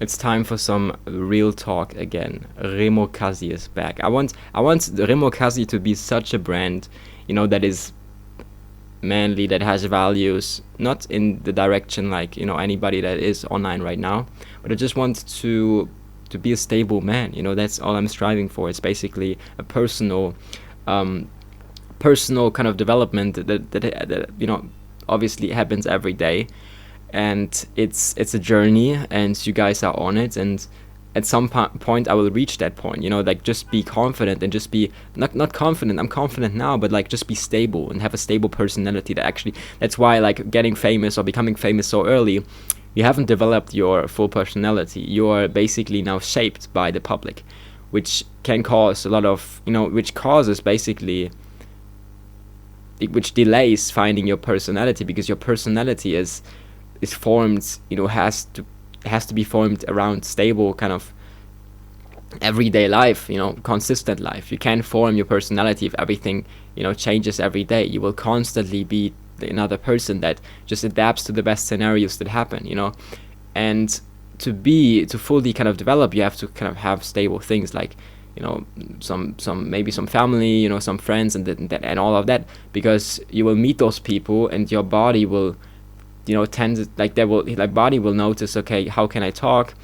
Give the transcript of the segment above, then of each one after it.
It's time for some real talk again. Remo Kazi is back. I want Remo Kazi to be such a brand, that is manly, that has values, not in the direction like, anybody that is online right now, but I just want to be a stable man. That's all I'm striving for. It's basically a um personal kind of development that obviously happens every day, and it's a journey, and you guys are on it, and at some point I will reach that point, like just be confident, and just be not confident, I'm confident now, but like just be stable and have a stable personality. That's why, like, getting famous or becoming famous so early, you haven't developed your full personality. You're basically now shaped by the public, which can cause a lot of, which causes basically, which delays finding your personality, because your personality is formed, has to be formed around stable kind of everyday life, consistent life. You can't form your personality if everything, changes every day. You will constantly be another person that just adapts to the best scenarios that happen, and to fully kind of develop, you have to kind of have stable things like, some maybe some family, some friends, and all of that, because you will meet those people, and your body will, tend to, like, body will notice, okay, how can I talk,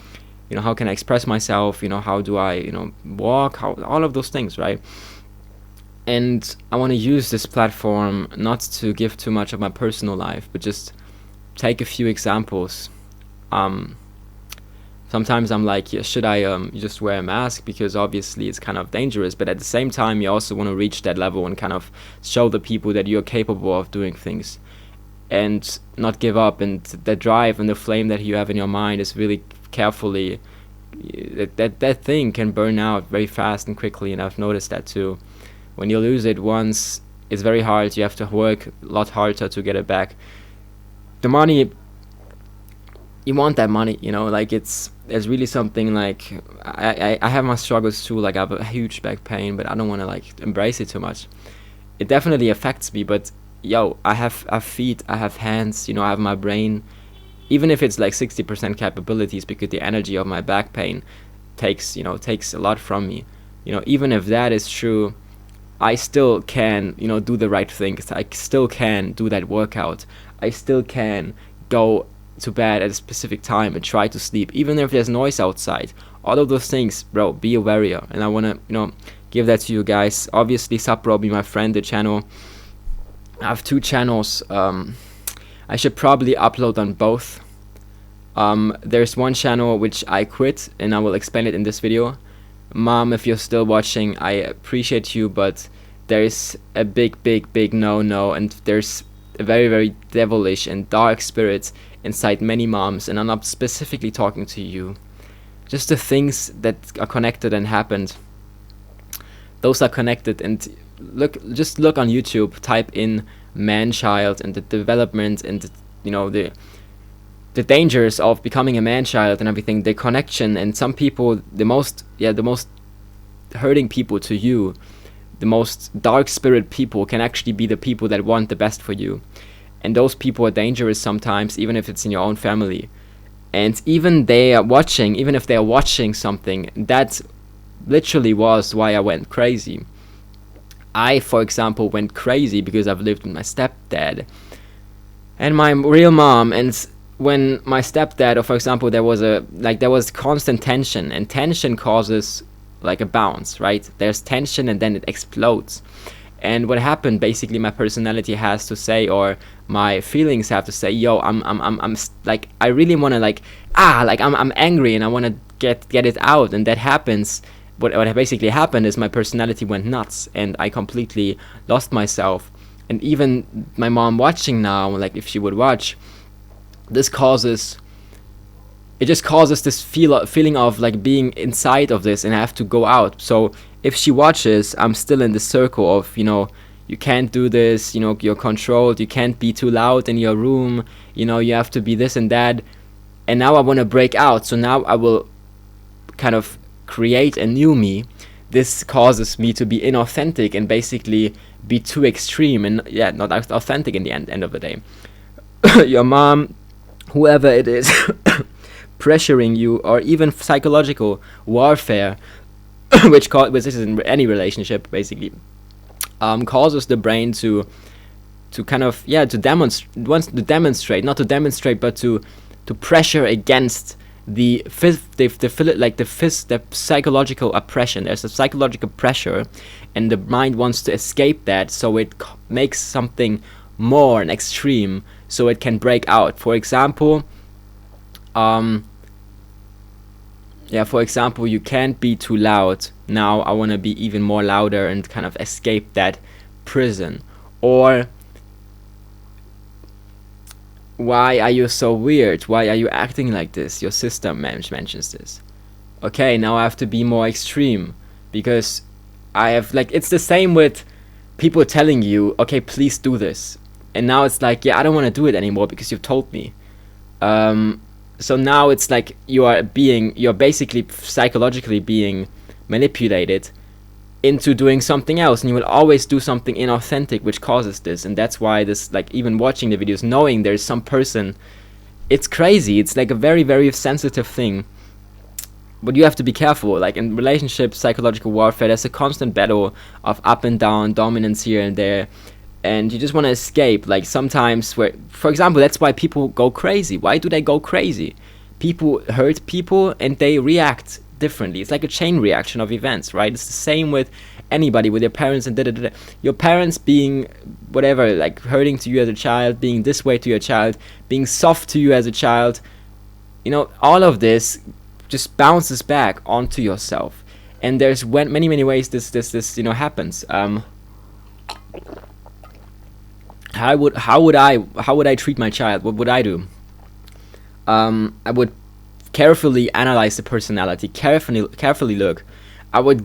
how can I express myself, how do I, walk, how, all of those things, right? And I want to use this platform not to give too much of my personal life, but just take a few examples. Sometimes I'm like, yeah, should I just wear a mask, because obviously it's kind of dangerous, but at the same time you also want to reach that level and kind of show the people that you're capable of doing things and not give up, and the drive and the flame that you have in your mind is really carefully, that thing can burn out very fast and quickly, and I've noticed that too. When you lose it once, it's very hard. You have to work a lot harder to get it back. The money, you want that money, like it's really something, like I have my struggles too, like I have a huge back pain, but I don't want to like embrace it too much. It definitely affects me, but I have feet, I have hands, I have my brain. Even if it's like 60% capabilities, because the energy of my back pain takes a lot from me. Even if that is true, I still can, do the right things. I still can do that workout. I still can go to bed at a specific time and try to sleep, even if there's noise outside. All of those things, bro, be a warrior. And I want to, give that to you guys. Obviously, Sapro, be my friend, the channel. I have 2 channels. I should probably upload on both. There's one channel which I quit, and I will explain it in this video. Mom, if you're still watching, I appreciate you, but there's a big no, and there's a very, very devilish and dark spirit inside many moms, and I'm not specifically talking to you. Just the things that are connected and happened, those are connected. And just look on YouTube, type in man-child and the development and the dangers of becoming a man-child and everything, the connection. And some people, the most hurting people to you, the most dark spirit people, can actually be the people that want the best for you. And those people are dangerous sometimes, even if it's in your own family. And even if they are watching something, that literally was why I went crazy. I, for example, went crazy because I've lived with my stepdad and my real mom. And when my stepdad, or for example, there was constant tension, and tension causes like a bounce, right? There's tension and then it explodes. And what happened, basically, my personality has to say, or my feelings have to say, yo, I'm like, I really want to I'm angry and I want to get it out. And that happens. What basically happened is my personality went nuts and I completely lost myself. And even my mom watching now, like if she would watch, it just causes this feeling of like being inside of this, and I have to go out. So if she watches, I'm still in the circle of, you can't do this, you're controlled, you can't be too loud in your room, you have to be this and that. And now I want to break out, so now I will kind of create a new me. This causes me to be inauthentic and basically be too extreme and not authentic in the end of the day. Your mom, whoever it is, pressuring you, or even psychological warfare, which this is in any relationship basically, causes the brain to kind of to demonstrate, not to demonstrate, but to pressure against the psychological oppression. There's a psychological pressure, and the mind wants to escape that, so it makes something more and extreme, so it can break out. For example, you can't be too loud. Now I want to be even more louder and kind of escape that prison. Or, why are you so weird? Why are you acting like this? Your sister mentions this. Okay, now I have to be more extreme, because I have, like, it's the same with people telling you, okay, please do this. And now it's like, I don't want to do it anymore because you've told me. So now it's like you're basically psychologically being manipulated into doing something else, and you will always do something inauthentic, which causes this. And that's why this, like, even watching the videos, knowing there's some person, it's crazy. It's like a very, very sensitive thing, but you have to be careful. Like in relationships, psychological warfare, there's a constant battle of up and down, dominance here and there, and you just want to escape. Like sometimes, where, for example, that's why people go crazy. Why do they go crazy? People hurt people and they react differently. It's like a chain reaction of events, right? It's the same with anybody, with your parents and da-da-da-da. Your parents being whatever, like hurting to you as a child, being this way to your child, being soft to you as a child, all of this just bounces back onto yourself. And there's many ways this happens. How would I treat my child? What would I do? I would carefully analyze the personality, carefully look. I would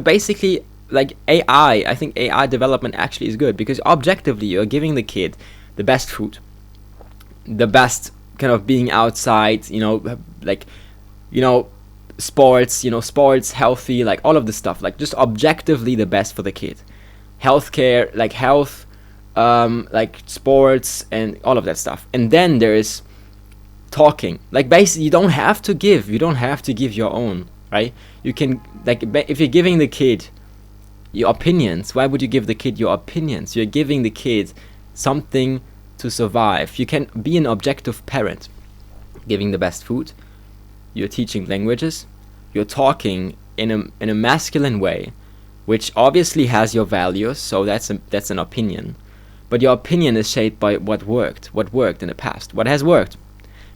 basically, like AI, I think AI development actually is good, because objectively you're giving the kid the best food, the best kind of being outside, sports, healthy, like all of this stuff, like just objectively the best for the kid. Healthcare, like health, like sports and all of that stuff. And then there is talking. Like basically you don't have to give your own, right? You can, like, if you're giving the kid your opinions, why would you give the kid your opinions? You're giving the kid something to survive. You can be an objective parent, giving the best food, you're teaching languages, you're talking in a masculine way, which obviously has your values, so that's an opinion. But your opinion is shaped by what worked in the past, what has worked.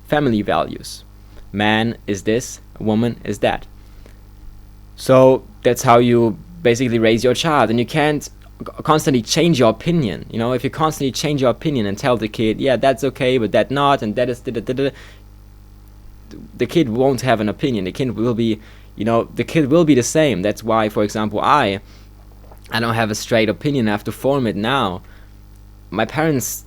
Family values. Man is this, a woman is that. So that's how you basically raise your child, and you can't constantly change your opinion. If you constantly change your opinion and tell the kid, that's okay, but that not, and that is the kid won't have an opinion. The kid will be, the same. That's why, for example, I don't have a straight opinion. I have to form it now. My parents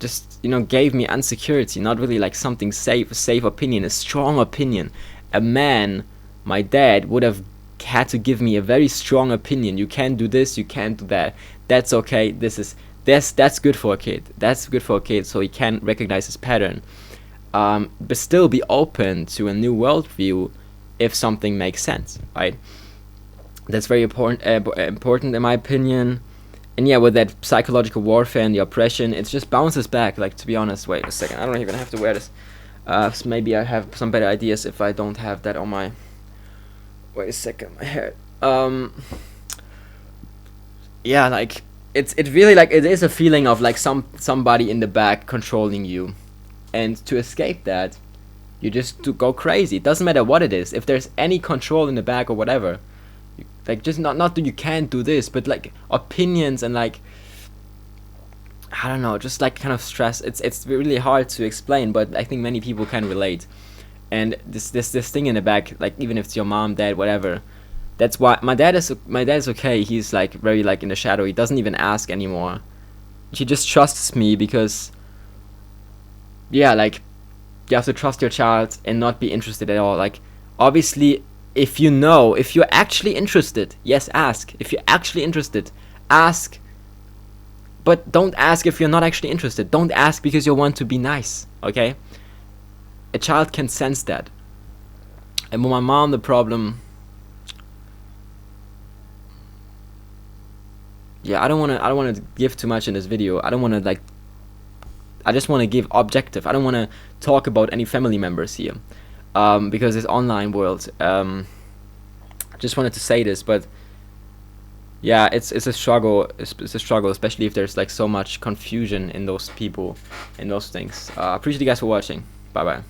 just, gave me insecurity, not really like something safe, a safe opinion, a strong opinion. A man, my dad, would have had to give me a very strong opinion. You can't do this, you can't do that. That's okay. That's good for a kid. That's good for a kid, so he can recognize his pattern. But still be open to a new worldview if something makes sense, right? That's very important in my opinion. And with that psychological warfare and the oppression, it just bounces back. Like, to be honest, wait a second, I don't even have to wear this. So maybe I have some better ideas if I don't have that on my... Wait a second, my hair. Like, it really, like, it is a feeling of, like, somebody in the back controlling you. And to escape that, you just go crazy. It doesn't matter what it is. If there's any control in the back or whatever... Like, just not that you can't do this, but like opinions and like, I don't know, just like kind of stress. It's really hard to explain, but I think many people can relate. And this thing in the back, like even if it's your mom, dad, whatever, that's why my dad is okay. He's like very like in the shadow. He doesn't even ask anymore. He just trusts me because, like, you have to trust your child and not be interested at all. Like, obviously, if you're actually interested, yes, ask. If you're actually interested, ask. But don't ask if you're not actually interested. Don't ask because you want to be nice, okay? a child can sense that. And with my mom, the problem, yeah, I don't want to give too much in this video. I don't want to like, I just want to give objective. I don't want to talk about any family members here, because it's online world. Just wanted to say this, but yeah, it's a struggle. It's a struggle, especially if there's like so much confusion in those people, in those things. I appreciate you guys for watching. Bye bye.